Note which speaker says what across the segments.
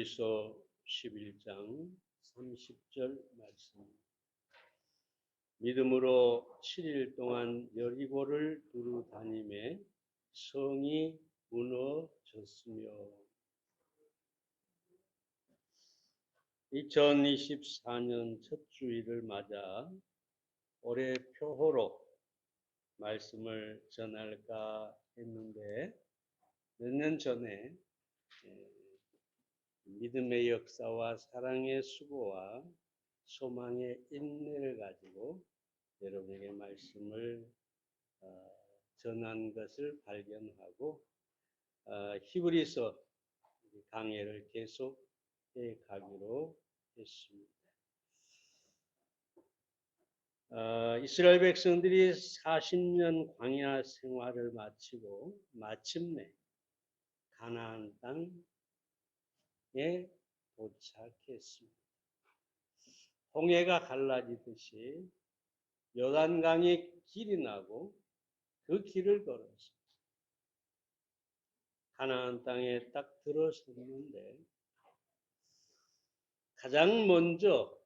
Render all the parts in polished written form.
Speaker 1: 히브리서 11장 30절 말씀. 믿음으로 7일 동안 여리고를 두루 다니매 성이 무너졌으며. 2024년 첫 주일을 맞아 올해 표호로 말씀을 전할까 했는데 몇 년 전에 믿음의 역사와 사랑의 수고와 소망의 인내를 가지고 여러분에게 말씀을 전한 것을 발견하고 히브리서 강해를 계속해 가기로 했습니다. 이스라엘 백성들이 40년 광야 생활을 마치고 마침내 가나안 땅에 도착했습니다. 홍해가 갈라지듯이 요단강에 길이 나고 그 길을 걸어서 가나안 땅에 딱 들어섰는데 가장 먼저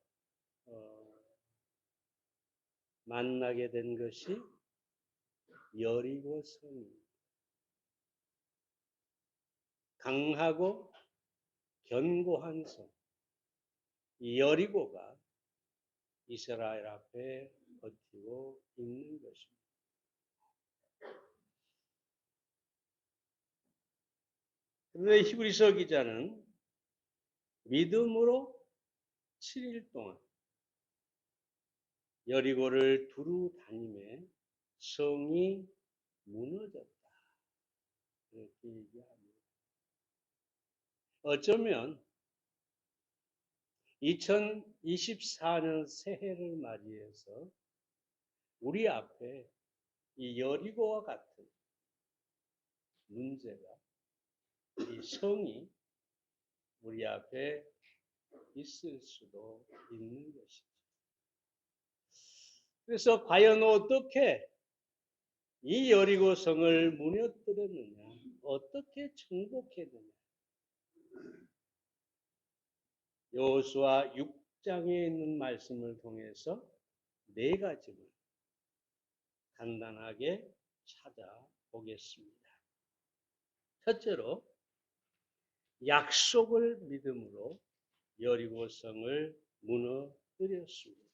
Speaker 1: 만나게 된 것이 여리고 성입니다. 강하고 견고한 성, 이 여리고가 이스라엘 앞에 버티고 있는 것입니다. 그런데 히브리서 기자는 믿음으로 7일 동안 여리고를 두루 다니며 성이 무너졌다. 이렇게 얘기합니다. 어쩌면 2024년 새해를 맞이해서 우리 앞에 이 여리고와 같은 문제가, 이 성이 우리 앞에 있을 수도 있는 것이죠. 그래서 과연 어떻게 이 여리고 성을 무너뜨렸느냐, 어떻게 정복했느냐. 여호수아 6장에 있는 말씀을 통해서 네 가지를 간단하게 찾아보겠습니다. 첫째로 약속을 믿음으로 여리고성을 무너뜨렸습니다.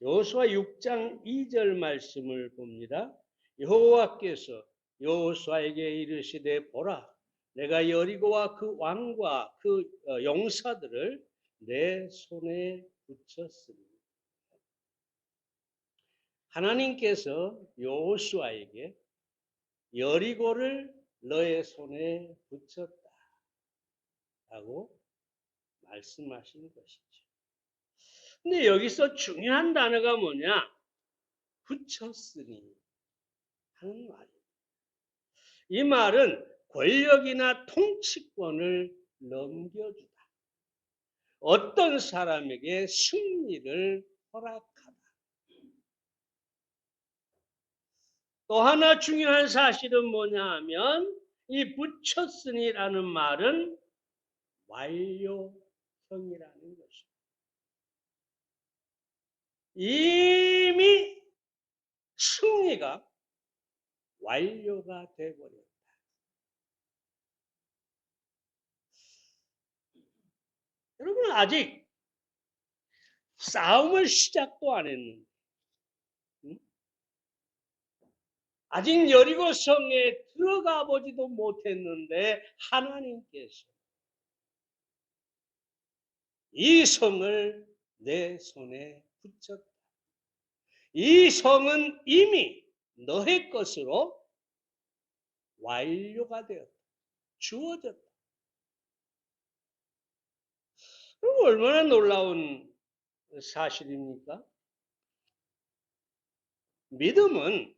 Speaker 1: 여호수아 6장 2절 말씀을 봅니다. 여호와께서 여호수아에게 이르시되 보라, 내가 여리고와 그 왕과 그 용사들을 내 손에 붙였으니. 하나님께서 여호수아에게 여리고를 너의 손에 붙였다라고 말씀하신 것이죠. 근데 여기서 중요한 단어가 뭐냐? 붙였으니 하는 말이에요. 이 말은 권력이나 통치권을 넘겨주다. 어떤 사람에게 승리를 허락하다. 또 하나 중요한 사실은 뭐냐 하면 이 붙였으니라는 말은 완료형이라는 것입니다. 이미 승리가 완료가 되어버렸다. 여러분 아직 싸움을 시작도 안 했는데, 아직 여리고 성에 들어가 보지도 못했는데 하나님께서 이 성을 내 손에 붙였다. 이 성은 이미 너의 것으로 완료가 되었다. 주어졌다. 그럼 얼마나 놀라운 사실입니까? 믿음은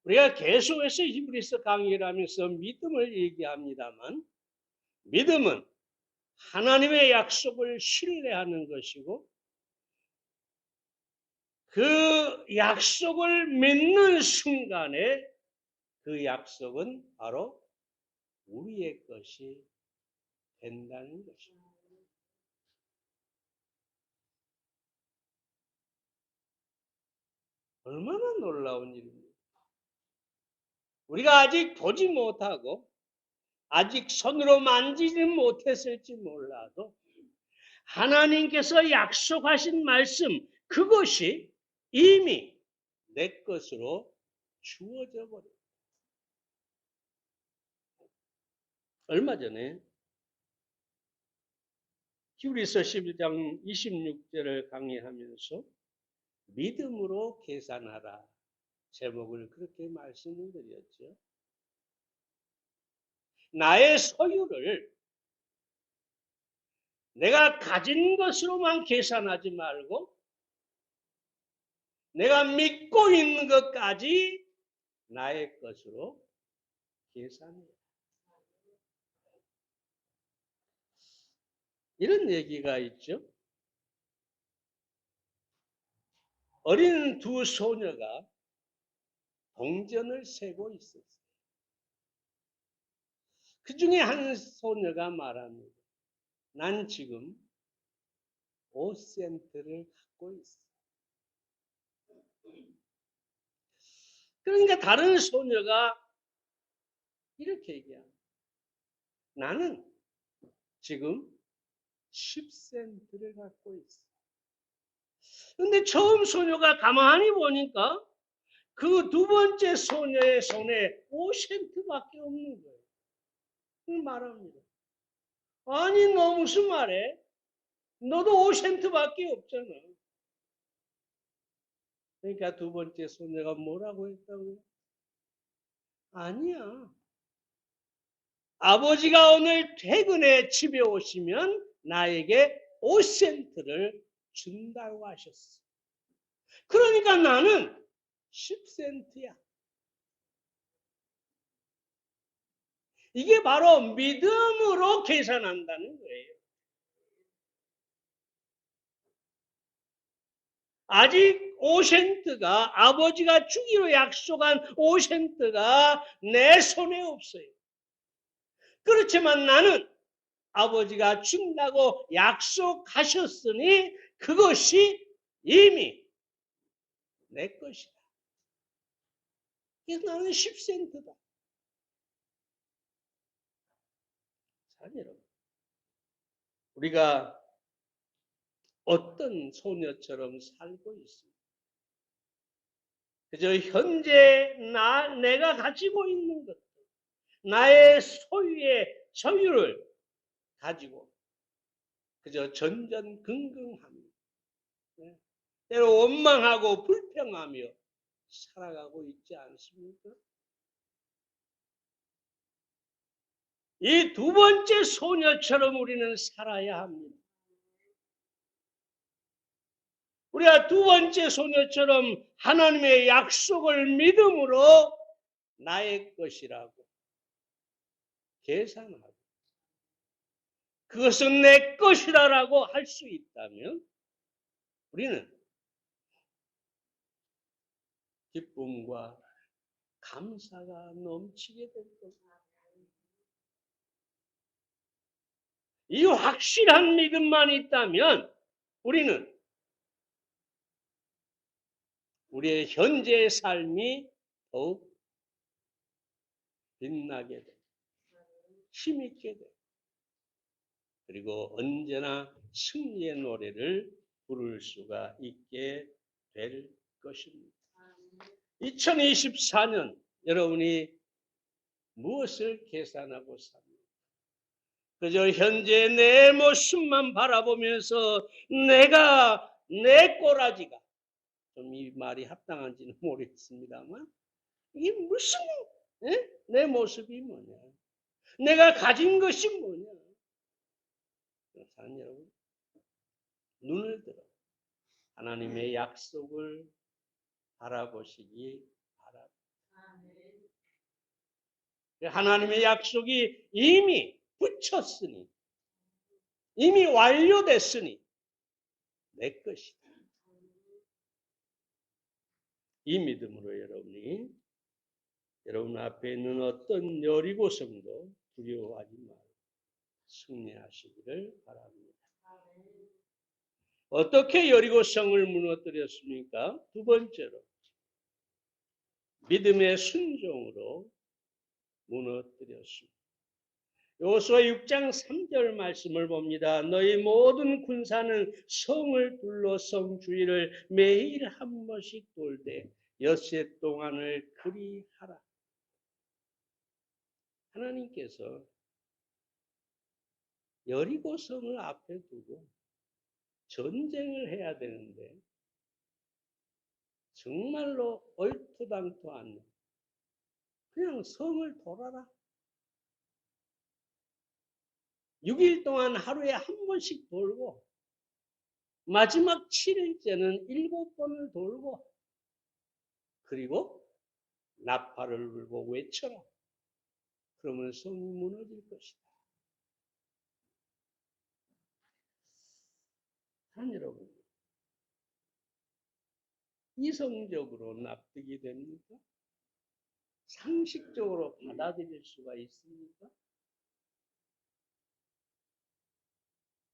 Speaker 1: 우리가 계속해서 히브리서 강의를 하면서 믿음을 얘기합니다만, 믿음은 하나님의 약속을 신뢰하는 것이고, 그 약속을 믿는 순간에 그 약속은 바로 우리의 것이 된다는 것입니다. 얼마나 놀라운 일입니까? 우리가 아직 보지 못하고 아직 손으로 만지지 못했을지 몰라도 하나님께서 약속하신 말씀, 그것이 이미 내 것으로 주어져 버려요. 얼마 전에 히브리서 11장 26절을 강의하면서 믿음으로 계산하라 제목을 그렇게 말씀을 드렸죠. 나의 소유를 내가 가진 것으로만 계산하지 말고 내가 믿고 있는 것까지 나의 것으로 계산해. 이런 얘기가 있죠. 어린 두 소녀가 동전을 세고 있었어요. 그 중에 한 소녀가 말합니다. 난 지금 5센트를 갖고 있어. 그러니까 다른 소녀가 이렇게 얘기합니다. 나는 지금 10센트를 갖고 있어. 근데 처음 소녀가 가만히 보니까 그 두 번째 소녀의 손에 5센트밖에 없는 거예요. 말합니다. 아니, 너 무슨 말해? 너도 5센트밖에 없잖아. 그러니까 두 번째 소녀가 뭐라고 했다고요? 아니야. 아버지가 오늘 퇴근에 집에 오시면 나에게 5센트를 준다고 하셨어. 그러니까 나는 10센트야. 이게 바로 믿음으로 계산한다는 거예요. 아직 5센트가 아버지가 주기로 약속한 5센트가 내 손에 없어요. 그렇지만 나는 아버지가 준다고 약속하셨으니 그것이 이미 내 것이다. 그래서 나는 10센트다. 자, 여러분, 우리가 어떤 소녀처럼 살고 있습니다. 그저 현재 내가 가지고 있는 것, 나의 소유의 소유를 가지고 그저 전전긍긍합니다. 때로 원망하고 불평하며 살아가고 있지 않습니까? 이 두 번째 소녀처럼 우리는 살아야 합니다. 우리가 두 번째 소녀처럼 하나님의 약속을 믿음으로 나의 것이라고 계산하고 그것은 내 것이라고 할 수 있다면 우리는 기쁨과 감사가 넘치게 될 겁니다. 이 확실한 믿음만 있다면 우리는 우리의 현재의 삶이 더욱 빛나게 돼, 힘있게 돼, 그리고 언제나 승리의 노래를 부를 수가 있게 될 것입니다. 2024년 여러분이 무엇을 계산하고 삽니까? 그저 현재 내 모습만 바라보면서 내가 내 꼬라지가 좀 이 말이 합당한지는 모르겠습니다만 이게 무슨 내 모습이 뭐냐? 내가 가진 것이 뭐냐? 사는 여러분, 눈을 들어 하나님의 약속을 바라보시기 바랍니다. 하나님의 약속이 이미 붙였으니, 이미 완료됐으니 내 것이다. 이 믿음으로 여러분이 여러분 앞에 있는 어떤 여리고성도 두려워하지 말고 승리하시기를 바랍니다. 어떻게 여리고성을 무너뜨렸습니까? 두 번째로 믿음의 순종으로 무너뜨렸습니다. 여호수아 6장 3절 말씀을 봅니다. 너희 모든 군사는 성을 둘러 성 주위를 매일 한 번씩 돌되 엿새 동안을 그리하라. 하나님께서 여리고성을 앞에 두고 전쟁을 해야 되는데 정말로 얼토당토 않는 그냥 성을 돌아라. 6일 동안 하루에 한 번씩 돌고 마지막 7일째는 7번을 돌고 그리고 나팔을 불고 외쳐라. 그러면 성이 무너질 것이다. 하나님 여러분, 이성적으로 납득이 됩니까? 상식적으로 받아들일 수가 있습니까?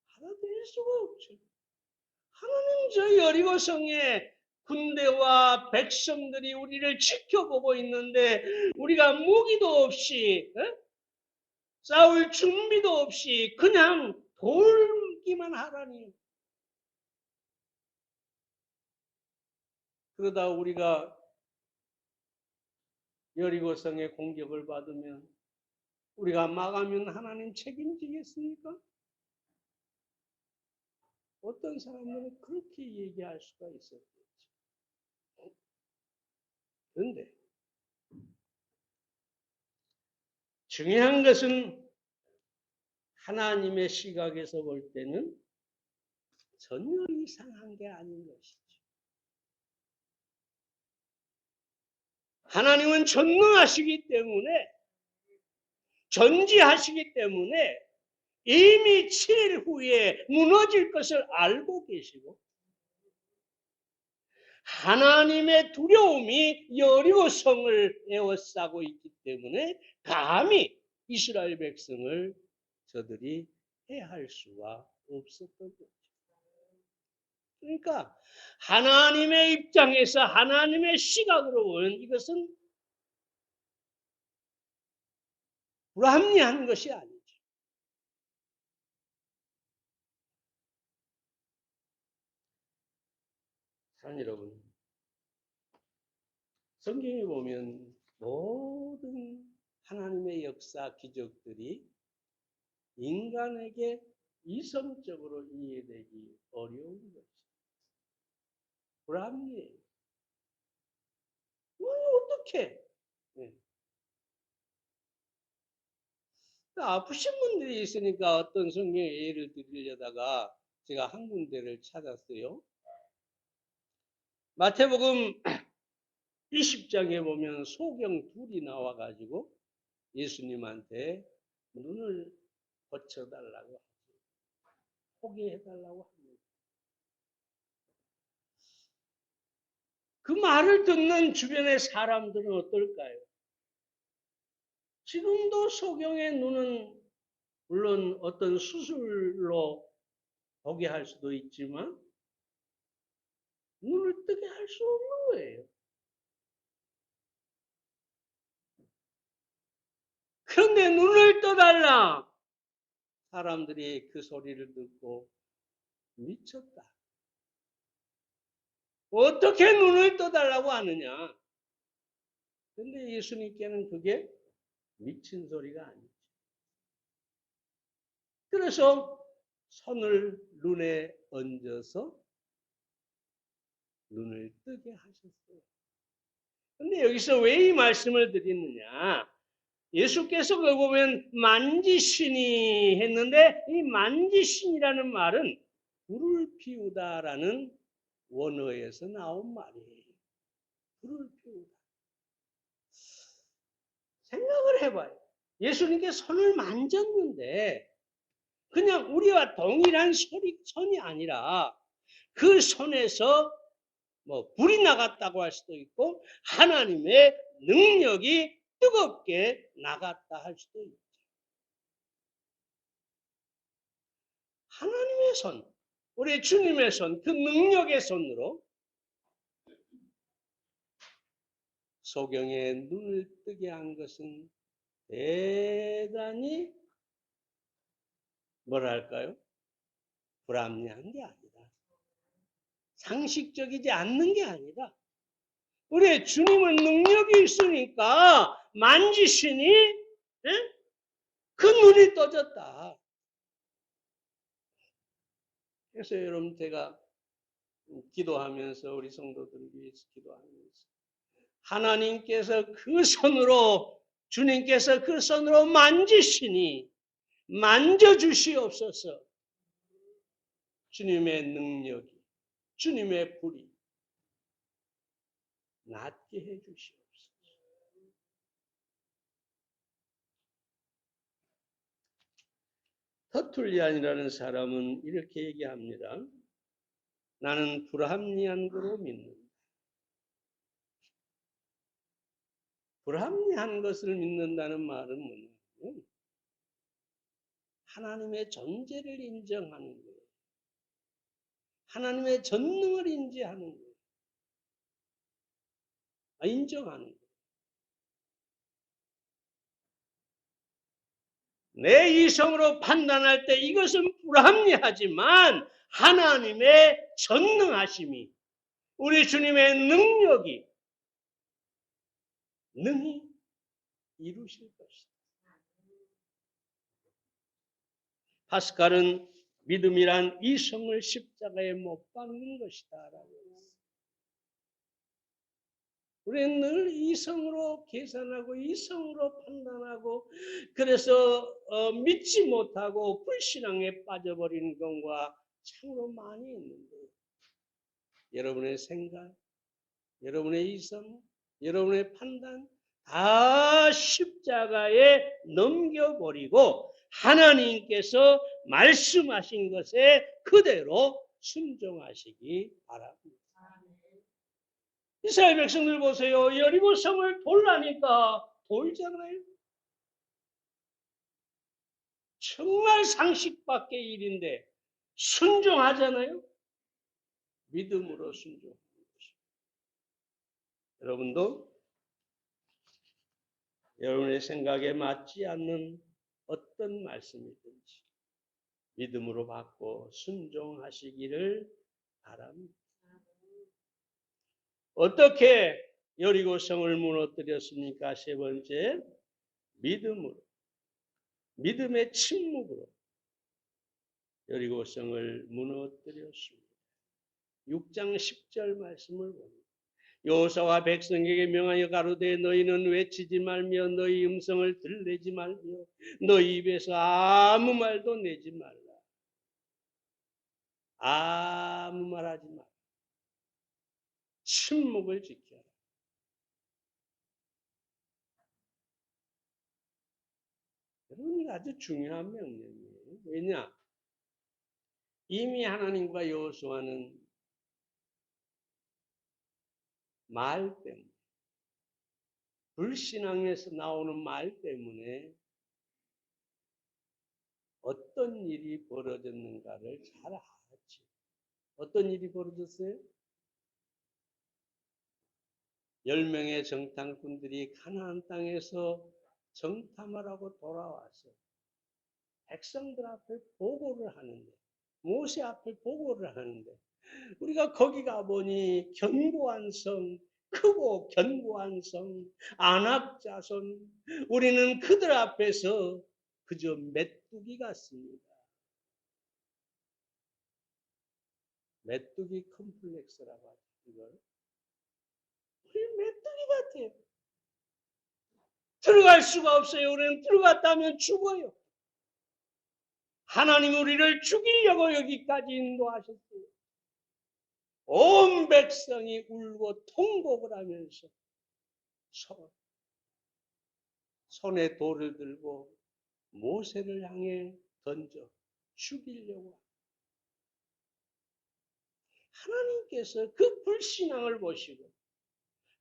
Speaker 1: 받아들일 수가 없죠. 하나님 저 여리고성에 군대와 백성들이 우리를 지켜보고 있는데 우리가 무기도 없이 싸울 준비도 없이 그냥 돌기만 하라니. 그러다 우리가 여리고성의 공격을 받으면 우리가 막으면 하나님 책임지겠습니까? 어떤 사람들은 그렇게 얘기할 수가 있었겠죠. 그런데 중요한 것은 하나님의 시각에서 볼 때는 전혀 이상한 게 아닌 것이죠. 하나님은 전능하시기 때문에 전지하시기 때문에 이미 7일 후에 무너질 것을 알고 계시고 하나님의 두려움이 여리고성을 에워싸고 있기 때문에 감히 이스라엘 백성을 저들이 해할 수가 없었던 거죠. 그러니까 하나님의 입장에서 하나님의 시각으로 보면 이것은 불합리한 것이 아니죠. 사랑하는 여러분, 성경에 보면 모든 하나님의 역사 기적들이 인간에게 이성적으로 이해되기 어려운 것이죠. 불합리해요. 어떻게? 네. 아프신 분들이 있으니까 어떤 성경의 예를 드리려다가 제가 한 군데를 찾았어요. 마태복음 20장에 보면 소경 둘이 나와가지고 예수님한테 눈을 고쳐달라고 하죠. 포기해달라고 합니다. 그 말을 듣는 주변의 사람들은 어떨까요? 지금도 소경의 눈은 물론 어떤 수술로 보게 할 수도 있지만 눈을 뜨게 할 수 없는 거예요. 그런데 눈을 떠달라. 사람들이 그 소리를 듣고 미쳤다. 어떻게 눈을 떠달라고 하느냐? 그런데 예수님께는 그게 미친 소리가 아니죠. 그래서 손을 눈에 얹어서 눈을 뜨게 하셨어요. 그런데 여기서 왜 이 말씀을 드리느냐? 예수께서 그걸 보면 만지시니 했는데 이 만지신이라는 말은 불을 피우다라는 원어에서 나온 말이에요. 불을 피우다. 생각을 해봐요. 예수님께 손을 만졌는데 그냥 우리와 동일한 손이 아니라 그 손에서 뭐 불이 나갔다고 할 수도 있고 하나님의 능력이 뜨겁게 나갔다 할 수도 있죠. 하나님의 손, 우리 주님의 손, 그 능력의 손으로 소경의 눈을 뜨게 한 것은 대단히 뭐랄까요? 불합리한 게 아니다. 상식적이지 않는 게 아니다. 우리 주님은 능력이 있으니까 만지시니 그 눈이 떠졌다. 그래서 여러분 제가 기도하면서 우리 성도들을 위해서 기도하면서 하나님께서 그 손으로 주님께서 그 손으로 만지시니 만져주시옵소서. 주님의 능력이 주님의 불이 낫게 해주시옵소서. 터툴리안이라는 사람은 이렇게 얘기합니다. 나는 불합리한 거로 믿는다. 불합리한 것을 믿는다는 말은 뭐냐면 하나님의 존재를 인정하는 거예요. 하나님의 전능을 인지하는 거예요. 인정하는 거예요. 내 이성으로 판단할 때 이것은 불합리하지만 하나님의 전능하심이 우리 주님의 능력이 능히 이루실 것이다. 파스칼은 믿음이란 이성을 십자가에 못 박는 것이다 라고 했어요. 우리는 늘 이성으로 계산하고 이성으로 판단하고 그래서 믿지 못하고 불신앙에 빠져버리는 경우가 참으로 많이 있는데 여러분의 생각, 여러분의 이성, 여러분의 판단 다 십자가에 넘겨버리고 하나님께서 말씀하신 것에 그대로 순종하시기 바랍니다. 이스라엘 백성들 보세요. 여리고 성을 돌라니까 돌잖아요. 정말 상식 밖의 일인데 순종하잖아요. 믿음으로 순종하는 것입니다. 여러분도 여러분의 생각에 맞지 않는 어떤 말씀이든지 믿음으로 받고 순종하시기를 바랍니다. 어떻게 여리고 성을 무너뜨렸습니까? 세 번째, 믿음으로, 믿음의 침묵으로 여리고 성을 무너뜨렸습니다. 6장 10절 말씀을 봅니다. 여호수아와 백성에게 명하여 가로되 너희는 외치지 말며 너희 음성을 들내지 말며 너희 입에서 아무 말도 내지 말라. 아무 말하지 말라. 침묵을 지켜라. 여러분 아주 중요한 명령이에요. 왜냐? 이미 하나님과 여호수아는 말 때문에 불신앙에서 나오는 말 때문에 어떤 일이 벌어졌는가를 잘 알았지. 어떤 일이 벌어졌어요? 10명의 정탐꾼들이 가나안 땅에서 정탐을 하고 돌아와서 백성들 앞에 보고를 하는데 모세 앞에 보고를 하는데 우리가 거기 가보니 견고한 성, 크고 견고한 성, 안악 자손 우리는 그들 앞에서 그저 메뚜기 같습니다. 메뚜기 컴플렉스라고 하죠. 이걸. 우리 메뚜기 같아요. 들어갈 수가 없어요. 우리는 들어갔다면 죽어요. 하나님 우리를 죽이려고 여기까지 인도하셨어요. 온 백성이 울고 통곡을 하면서 손에 돌을 들고 모세를 향해 던져 죽이려고 하나님께서 그 불신앙을 보시고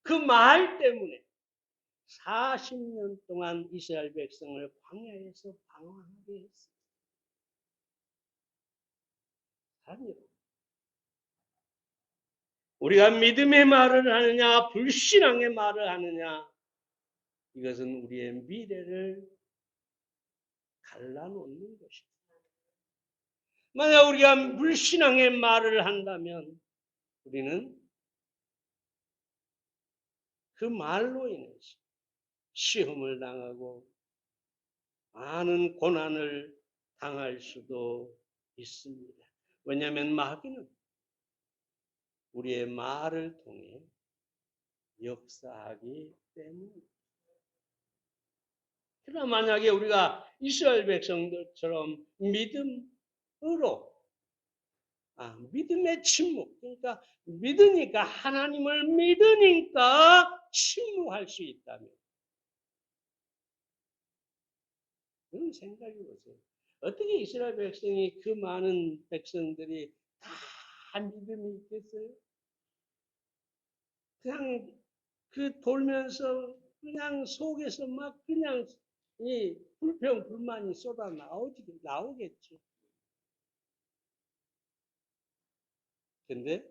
Speaker 1: 그 말 때문에 40년 동안 이스라엘 백성을 광야에서 방황하게 했어요. 아니요. 우리가 믿음의 말을 하느냐, 불신앙의 말을 하느냐, 이것은 우리의 미래를 갈라놓는 것입니다. 만약 우리가 불신앙의 말을 한다면 우리는 그 말로 인해서 시험을 당하고 많은 고난을 당할 수도 있습니다. 왜냐하면 마귀는 우리의 말을 통해 역사하기 때문입니다. 그러나 만약에 우리가 이스라엘 백성들처럼 믿음으로 믿음의 침묵, 그러니까 믿으니까 하나님을 믿으니까 침묵할 수 있다면 그런 생각해 보세요. 어떻게 이스라엘 백성이 그 많은 백성들이 다 믿음이 있겠어요? 그냥 그 돌면서 그냥 속에서 막 그냥 이 불평 불만이 쏟아 나오겠죠. 근데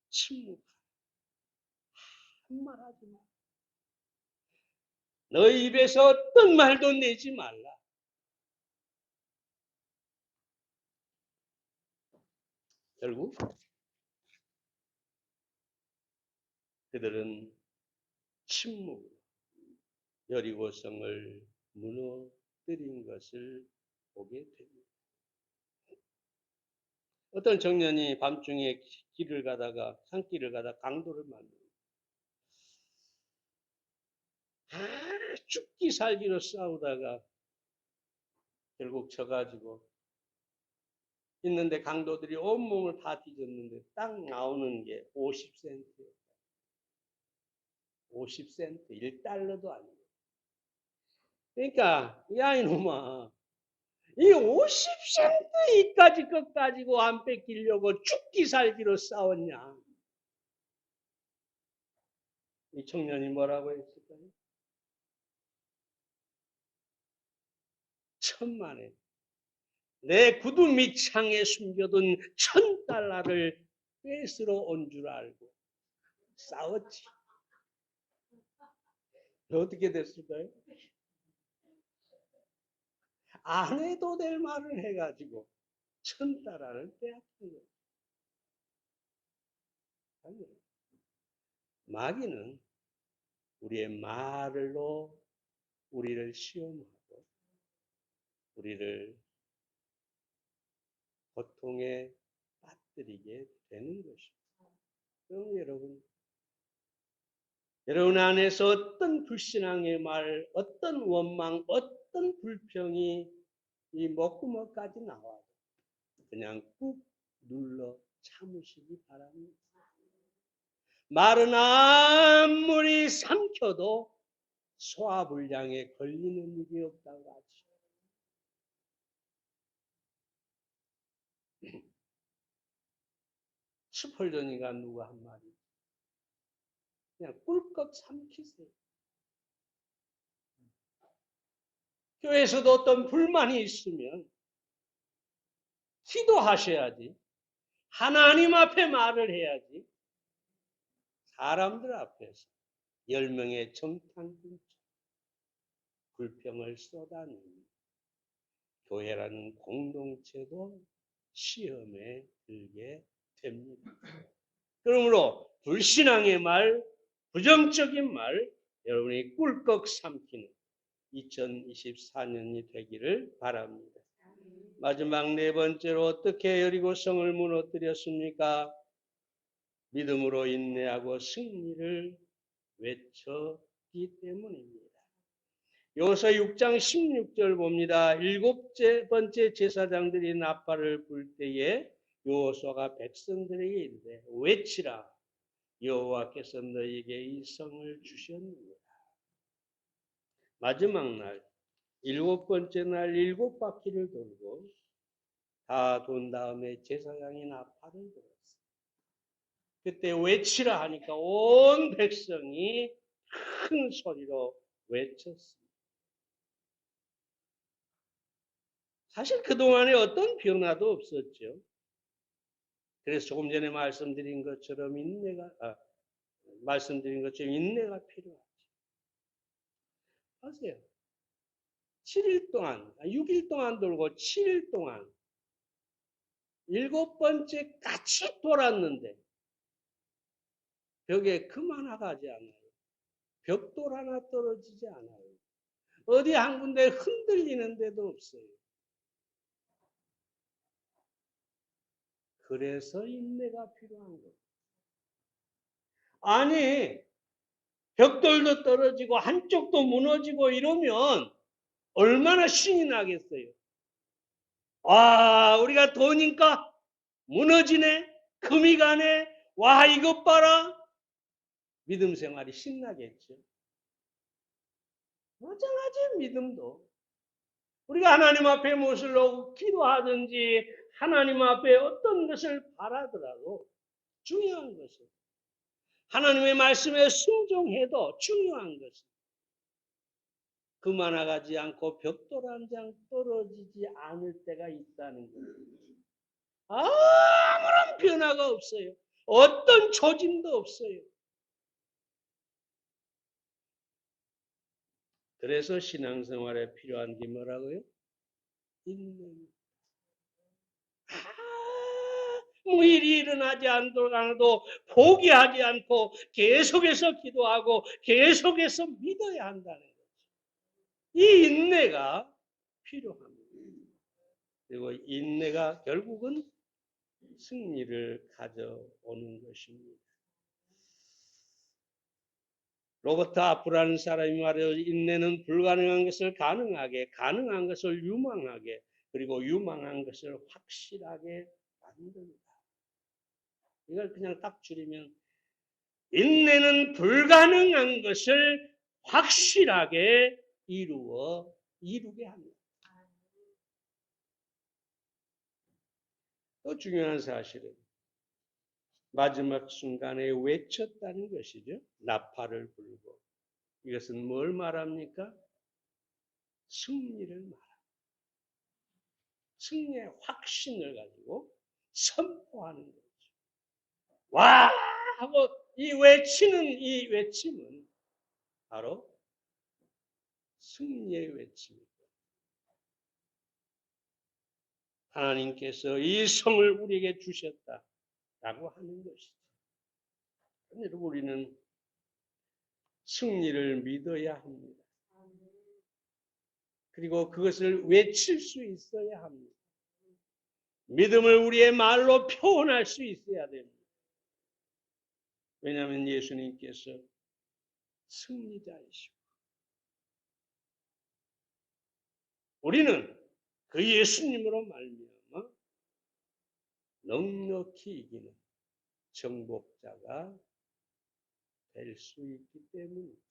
Speaker 1: 침묵, 한 말 하지 마. 너희 입에서 어떤 말도 내지 말라. 결국 그들은 침묵으로 여리고성을 무너뜨린 것을 보게 됩니다. 어떤 청년이 밤중에 길을 가다가 산길을 가다가 강도를 만납니다. 죽기 살기로 싸우다가 결국 져가지고 있는데 강도들이 온몸을 다 뒤졌는데 딱 나오는 게 50센트. 50센트, 1달러도 아니고. 그러니까 야 이놈아, 이 50센트 이까지 것 가지고 안 뺏기려고 죽기 살기로 싸웠냐. 이 청년이 뭐라고 했을까요? 천만에 내 구두 밑창에 숨겨둔 1,000달러를 뺏으러 온 줄 알고 싸웠지. 어떻게 됐을까요? 안 해도 될 말을 해가지고 1,000달러를 빼앗긴 거예요. 마귀는 우리의 말로 우리를 시험하고 우리를 고통에 빠뜨리게 되는 것입니다. 그럼 여러분 안에서 어떤 불신앙의 말, 어떤 원망, 어떤 불평이 이 목구멍까지 나와도 그냥 꾹 눌러 참으시기 바랍니다. 말은 아무리 삼켜도 소화불량에 걸리는 일이 없다고 하죠. 스펄전이가 누가 한 말이 그냥 꿀꺽 삼키세요. 교회에서도 어떤 불만이 있으면 기도하셔야지. 하나님 앞에 말을 해야지. 사람들 앞에서 10명의 정탐꾼처럼 불평을 쏟아내는 교회라는 공동체도 시험에 들게 됩니다. 그러므로 불신앙의 말, 부정적인 말, 여러분이 꿀꺽 삼키는 2024년이 되기를 바랍니다. 마지막 네 번째로 어떻게 여리고성을 무너뜨렸습니까? 믿음으로 인내하고 승리를 외쳤기 때문입니다. 여호수아 6장 16절 봅니다. 7번째 제사장들이 나팔을 불 때에 여호수아가 백성들에게 이르되 외치라 여호와께서 너희에게 이 성을 주셨느니라. 마지막 날 7번째 날 7바퀴를 돌고 다 돈 다음에 제사장이 나팔을 불었어요. 그때 외치라 하니까 온 백성이 큰 소리로 외쳤습니다. 사실 그동안에 어떤 변화도 없었죠. 그래서 조금 전에 말씀드린 것처럼 인내가 필요하죠. 아세요? 7일 동안, 6일 동안 돌고 7일 동안 7번째 같이 돌았는데 벽에 그만하가지 않아요. 벽돌 하나 떨어지지 않아요. 어디 한 군데 흔들리는 데도 없어요. 그래서 인내가 필요한 거예요. 아니, 벽돌도 떨어지고 한쪽도 무너지고 이러면 얼마나 신이 나겠어요. 와, 우리가 도니까 무너지네, 금이 가네, 와, 이것 봐라. 믿음 생활이 신나겠죠. 마찬가지 믿음도. 우리가 하나님 앞에 무엇을 놓고 기도하든지 하나님 앞에 어떤 것을 바라더라도 중요한 것은 하나님의 말씀에 순종해도 중요한 것은 그만하지 않고 벽돌 한 장 떨어지지 않을 때가 있다는 거예요. 아무런 변화가 없어요. 어떤 조짐도 없어요. 그래서 신앙생활에 필요한 게 뭐라고요? 인내. 아무 일이 일어나지 않더라도 포기하지 않고 계속해서 기도하고 계속해서 믿어야 한다는 거죠. 이 인내가 필요합니다. 그리고 인내가 결국은 승리를 가져오는 것입니다. 로버트 아프라는 사람이 말해요. 인내는 불가능한 것을 가능하게, 가능한 것을 유망하게, 그리고 유망한 것을 확실하게 만듭니다. 이걸 그냥 딱 줄이면 인내는 불가능한 것을 확실하게 이루게 합니다. 또 중요한 사실은 마지막 순간에 외쳤다는 것이죠. 나팔을 불고. 이것은 뭘 말합니까? 승리를 말합니다. 승리의 확신을 가지고 선포하는 거죠. 와! 하고 이 외침은 바로 승리의 외침입니다. 하나님께서 이 성을 우리에게 주셨다라고 하는 것이죠. 그런데 우리는 승리를 믿어야 합니다. 그리고 그것을 외칠 수 있어야 합니다. 믿음을 우리의 말로 표현할 수 있어야 됩니다. 왜냐하면 예수님께서 승리자이시고 우리는 그 예수님으로 말미암아 넉넉히 이기는 정복자가 될 수 있기 때문입니다.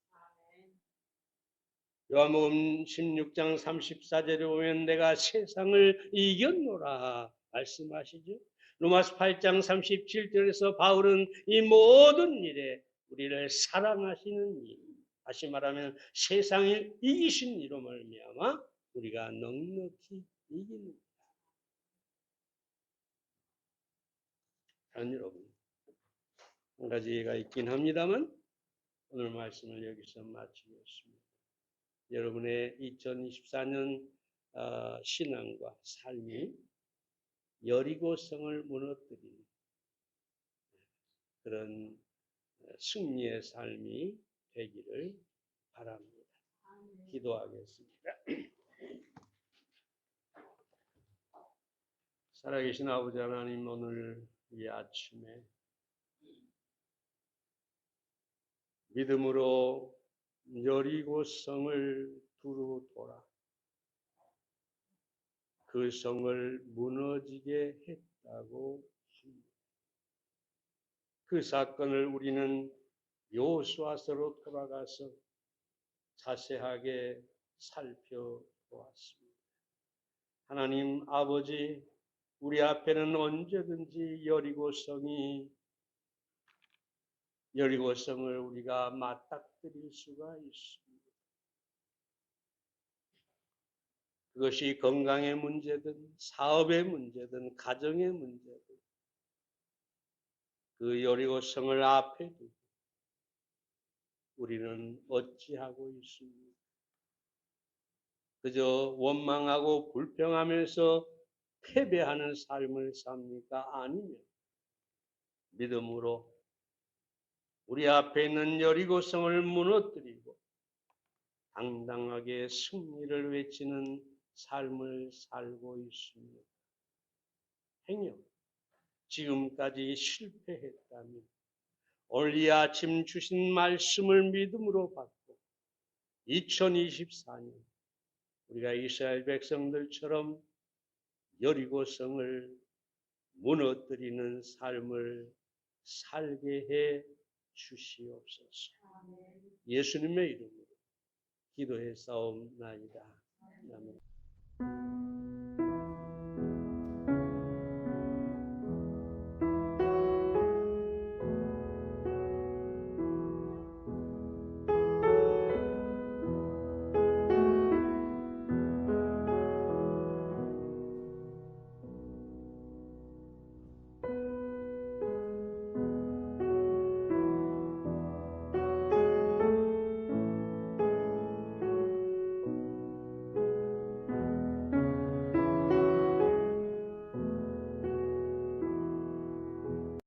Speaker 1: 요한복음 16장 34절에 보면 내가 세상을 이겼노라 말씀하시죠. 로마서 8장 37절에서 바울은 이 모든 일에 우리를 사랑하시는 일, 다시 말하면 세상을 이기신 이로 말미암아 우리가 넉넉히 이기는 일. 여러분, 한 가지 예가 있긴 합니다만 오늘 말씀을 여기서 마치겠습니다. 여러분의 2024년 신앙과 삶이 여리고성을 무너뜨린 그런 승리의 삶이 되기를 바랍니다. 기도하겠습니다. 살아계신 아버지 하나님, 오늘 이 아침에 믿음으로 여리고성을 두루 돌아 그 성을 무너지게 했다고 합니다. 그 사건을 우리는 여호수아서로 돌아가서 자세하게 살펴보았습니다. 하나님 아버지, 우리 앞에는 언제든지 여리고성을 우리가 맞닥뜨릴 수가 있습니다. 그것이 건강의 문제든 사업의 문제든 가정의 문제든 그 여리고성을 앞에 두고 우리는 어찌하고 있습니까? 그저 원망하고 불평하면서 패배하는 삶을 삽니까? 아니면 믿음으로 우리 앞에 있는 여리고성을 무너뜨리고 당당하게 승리를 외치는 삶을 살고 있습니다. 행여 지금까지 실패했다면 오늘 이 아침 주신 말씀을 믿음으로 받고 2024년 우리가 이스라엘 백성들처럼 여리고성을 무너뜨리는 삶을 살게 해 주시옵소서. 예수님의 이름으로 기도해 싸움나이다. 아멘.